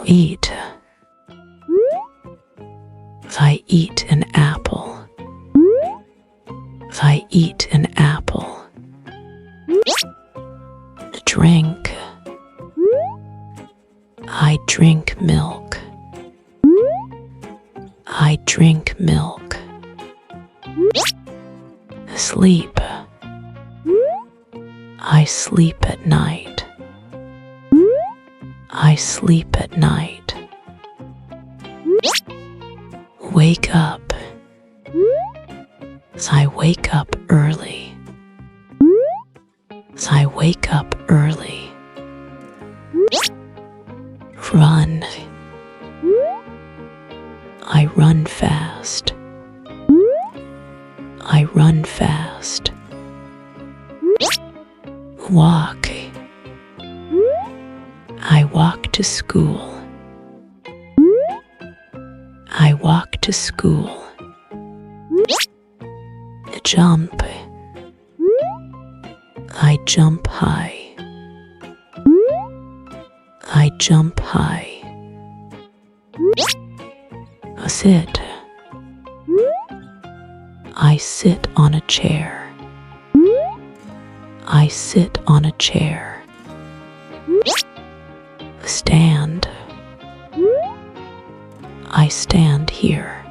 Eat. I eat an apple. I eat an apple. Drink. I drink milk. I drink milk. Sleep. I sleep at night. I sleep at night. Wake up. I wake up early. I wake up early. Run. I run fast. I run fast. Walk. I walk to school. I walk to school. Jump. I jump high. I jump high. Sit. I sit on a chair. I sit on a chair. Stand. I stand here.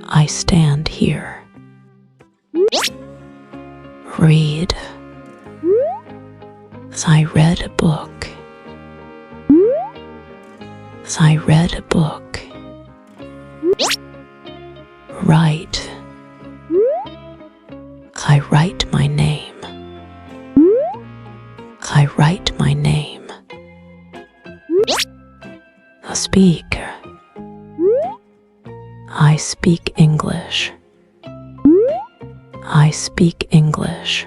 I stand here. Read. I read a book. I read a book. Write. I write my name. I write my name. Speak. I speak English. I speak English.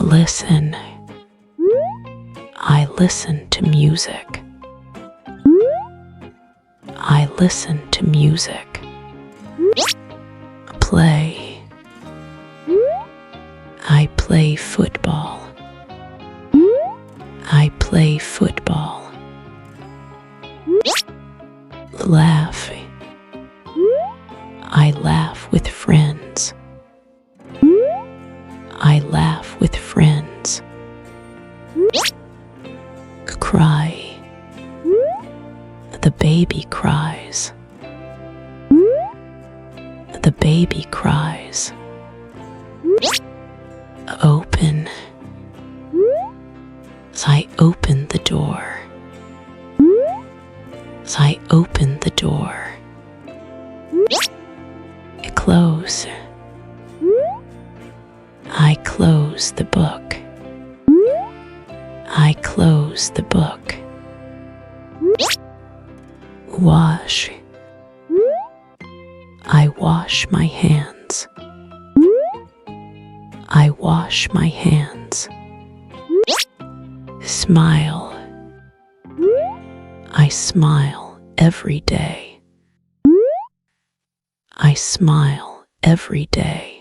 Listen. I listen to music. I listen to music. Play. I play football. I play football. Laugh. I laugh with friends. I laugh with friends. Cry. The baby cries. The baby cries. Open. I open the door. I open the door. Close. I close the book. I close the book. Wash. I wash my hands. I wash my hands. Smile. I smile every day. I smile every day.